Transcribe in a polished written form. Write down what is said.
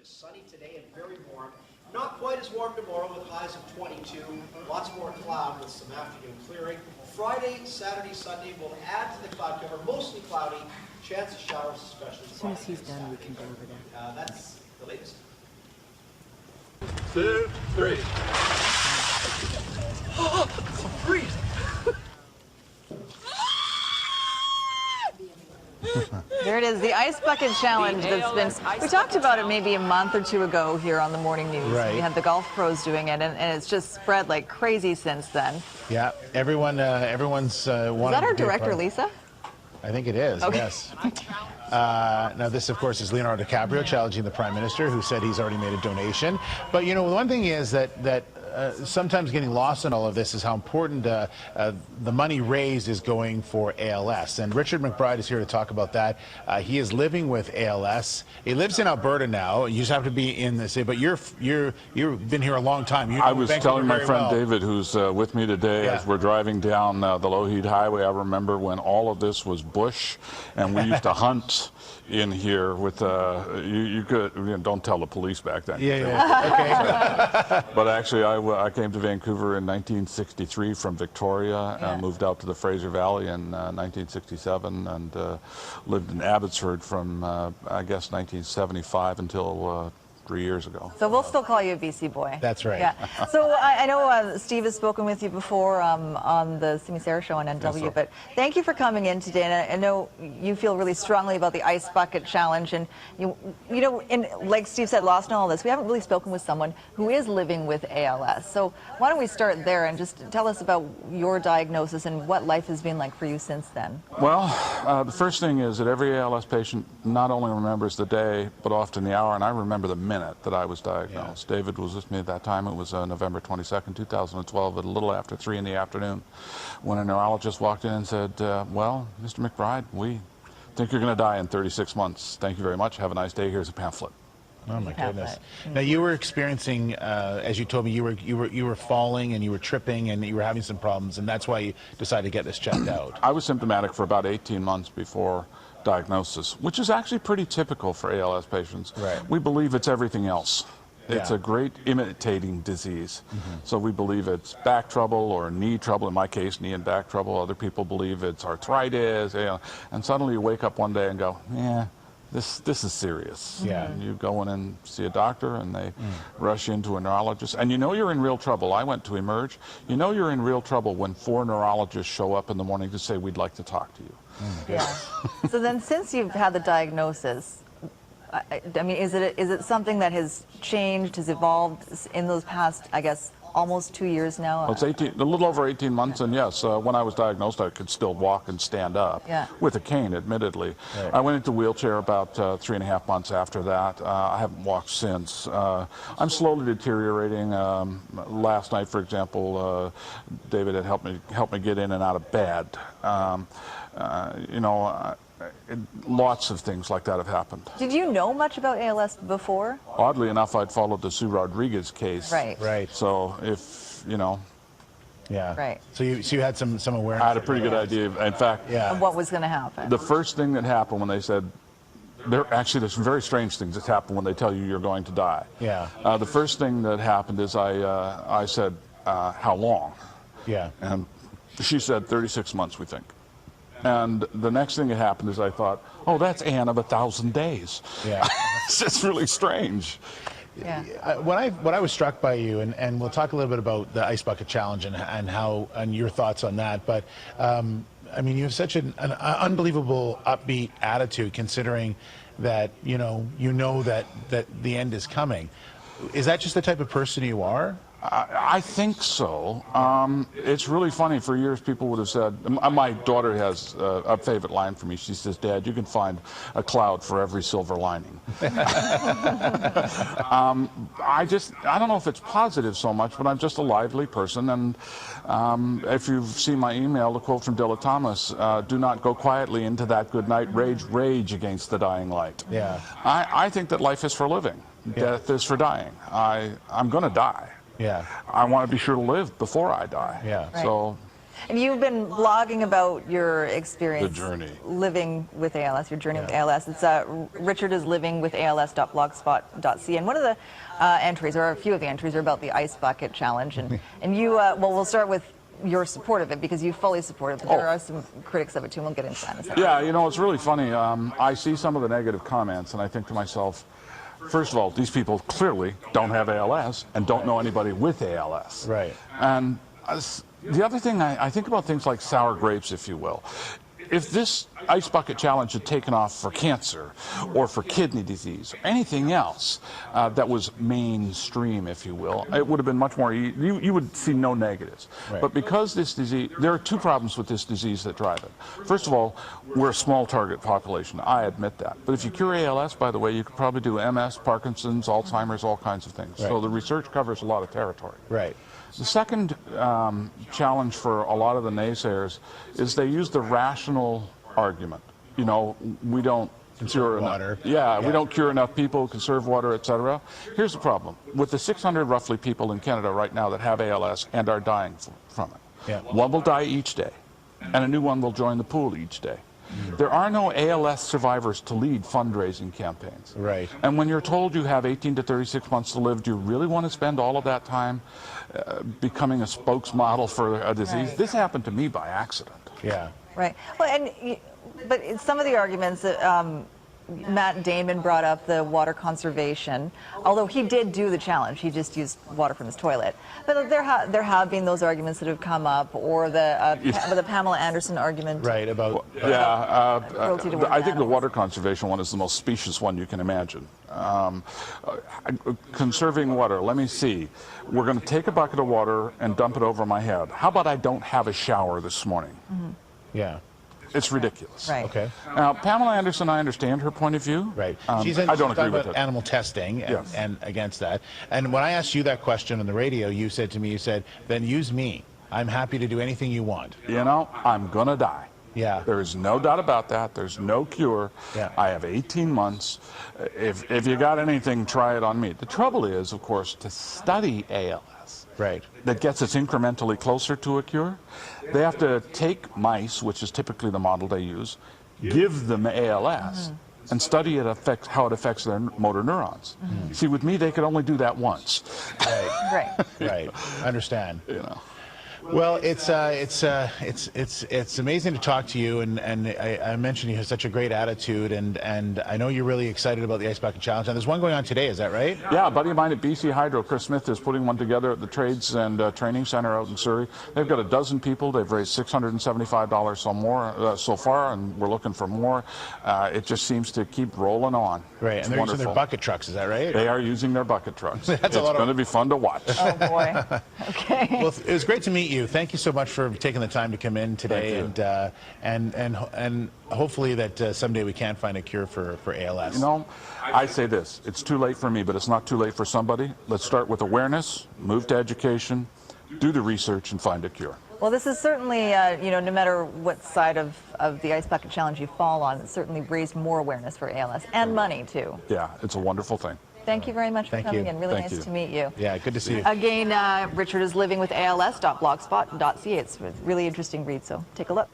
Just sunny today and very warm. Not quite as warm tomorrow with highs of 22. Lots more cloud with some afternoon clearing. Friday, Saturday, Sunday will add to the cloud cover. Mostly cloudy. Chance of showers, especially as soon as he's done, we can go over there. That's the latest. 2, 3. Oh, it's freezing. There it is, the Ice Bucket Challenge that's been, we talked about it maybe a month or two ago here on the Morning News. Right. We had the golf pros doing it, and it's just spread like crazy since then. Yeah, everyone's wanting Is that our director, Lisa? I think it is, okay. Yes. Now, this, of course, is Leonardo DiCaprio challenging the Prime Minister, who said he's already made a donation. But, you know, the one thing is that sometimes getting lost in all of this is how important the money raised is going for ALS. And Richard McBride is here to talk about that. He is living with ALS. He lives in Alberta now. You just have to be in the city, but you've been here a long time. You know I was Vancouver telling my friend well. David, who's with me today, as we're driving down the Lougheed Highway, I remember when all of this was bush, and we used to hunt in here with you could, you know, don't tell the police back then. Okay. But actually, I came to Vancouver in 1963 from Victoria, and moved out to the Fraser Valley in 1967, and lived in Abbotsford from I guess 1975 until 3 years ago. So we'll still call you a BC boy. That's right. Yeah. So I know Steve has spoken with you before on the Simi Sarah show on NW, Yes, but thank you for coming in today. And I know you feel really strongly about the Ice Bucket Challenge, and you know, like Steve said, lost in all this, we haven't really spoken with someone who is living with ALS. So why don't we start there and just tell us about your diagnosis and what life has been like for you since then? Well, the first thing is that every ALS patient not only remembers the day, but often the hour, and I remember the minute that I was diagnosed. Yeah. David was with me at that time. It was November 22nd, 2012, at a little after 3 in the afternoon, when a neurologist walked in and said, well, Mr. McBride, we think you're going to die in 36 months. Thank you very much. Have a nice day. Here's a pamphlet. Oh my goodness! Now you were experiencing, as you told me, you were falling and you were tripping and you were having some problems, and that's why you decided to get this checked out. I was symptomatic for about 18 months before diagnosis, which is actually pretty typical for ALS patients. Right. We believe it's everything else. It's a great imitating disease. So we believe it's back trouble or knee trouble. In my case, knee and back trouble. Other people believe it's arthritis. You know, and suddenly you wake up one day and go, yeah, this is serious. Yeah. And you go in and see a doctor, and they rush you into a neurologist, and you know you're in real trouble. I went to Emerge. You know you're in real trouble when 4 neurologists show up in the morning to say, we'd like to talk to you. Yeah. So then, since you've had the diagnosis, I mean, is it something that has changed, has evolved in those past, I guess, almost 2 years now? Well, it's a little over 18 months, and yes, when I was diagnosed, I could still walk and stand up, with a cane, admittedly. Right. I went into a wheelchair about 3.5 months after that. I haven't walked since. I'm slowly deteriorating. Last night, for example, David had helped me get in and out of bed. You know, lots of things like that have happened. Did you know much about ALS before? Oddly enough, I'd followed the Sue Rodriguez case. Right. Right. So if, you know. Yeah. Right. So you had some awareness. I had a pretty good idea. In fact, of what was going to happen. The first thing that happened when they said, there's some very strange things that happen when they tell you you're going to die. Yeah. The first thing that happened is I said, how long? Yeah. And she said 36 months, we think. And the next thing that happened is I thought, oh, that's Anne of 1,000 days. Yeah. It's just really strange. Yeah. What I was struck by you, and we'll talk a little bit about the Ice Bucket Challenge and your thoughts on that, but I mean, you have such an unbelievable upbeat attitude, considering that you know that the end is coming. Is that just the type of person you are? I think so. It's really funny. For years, people would have said, my daughter has a favorite line for me. She says, Dad, you can find a cloud for every silver lining. I don't know if it's positive so much, but I'm just a lively person. And if you've seen my email, the quote from Dilla Thomas, do not go quietly into that good night, rage against the dying light. Yeah. I think that life is for living. Death is for dying. I'm going to die. Yeah. I want to be sure to live before I die. Yeah. Right. So And you've been blogging about your experience, The journey. living with ALS, your journey with ALS. It's richardislivingwithals.blogspot.ca. And one of the entries, or a few of the entries, are about the Ice Bucket Challenge. And you, well, we'll start with your support of it, because you fully support it, but there are some critics of it too, and we'll get into that in a second. Yeah, you know, it's really funny. I see some of the negative comments, and I think to myself, first of all, these people clearly don't have ALS and don't know anybody with ALS. Right. And the other thing, I think about things like sour grapes, if you will. If this Ice Bucket Challenge had taken off for cancer or for kidney disease or anything else that was mainstream, if you will, it would have been much more, you would see no negatives. Right. But because this disease, there are two problems with this disease that drive it. First of all, we're a small target population. I admit that. But if you cure ALS, by the way, you could probably do MS, Parkinson's, Alzheimer's, all kinds of things. Right. So the research covers a lot of territory. Right. The second challenge for a lot of the naysayers is they use the rational argument. You know, we don't cure water. enough. We don't cure enough people, conserve water, etc. Here's the problem. With the 600 roughly people in Canada right now that have ALS and are dying from it, one will die each day, and a new one will join the pool each day. There are no ALS survivors to lead fundraising campaigns. Right. And when you're told you have 18 to 36 months to live, do you really want to spend all of that time becoming a spokesmodel for a disease? Right. This happened to me by accident. Yeah. Right. Well, but some of the arguments that Matt Damon brought up, the water conservation, although he did do the challenge, he just used water from his toilet. But there have been those arguments that have come up, or the Pamela Anderson argument. Right, about... cruelty towards I think the animals. water conservation one is the most specious one you can imagine. Conserving water, let me see. We're going to take a bucket of water and dump it over my head. How about I don't have a shower this morning? Yeah. It's ridiculous. Right. Okay. Now, Pamela Anderson, I understand her point of view. Right. I don't agree with it. Animal testing and against that. And when I asked you that question on the radio, you said to me, then use me. I'm happy to do anything you want. You know, I'm going to die. Yeah. There is no doubt about that. There's no cure. Yeah. I have 18 months. If you got anything, try it on me. The trouble is, of course, to study ALS. Right. That gets us incrementally closer to a cure. They have to take mice, which is typically the model they use, give them ALS, and study how it affects their motor neurons. See, with me, they could only do that once. Right. Right. Right. I understand. You know. Well, it's amazing to talk to you, and I mentioned you have such a great attitude, and I know you're really excited about the Ice Bucket Challenge. And there's one going on today, is that right? Yeah, a buddy of mine at BC Hydro, Chris Smith, is putting one together at the Trades and Training Center out in Surrey. They've got a dozen people. They've raised $675 so far, and we're looking for more. It just seems to keep rolling on. Right, It's and they're wonderful. using their bucket trucks, is that right? They are using their bucket trucks. It's going to be fun to watch. Oh boy. Okay. Well, it was great to meet you. Thank you so much for taking the time to come in today, and hopefully that someday we can find a cure for ALS. You know, I say this, it's too late for me, but it's not too late for somebody. Let's start with awareness, move to education, do the research, and find a cure. Well, this is certainly, no matter what side of the Ice Bucket Challenge you fall on, it's certainly raised more awareness for ALS and money too. Yeah, it's a wonderful thing. Thank you very much for coming in. Really nice to meet you. Yeah, good to see you. Again, Richard is living with ALS.blogspot.ca. It's a really interesting read, so take a look.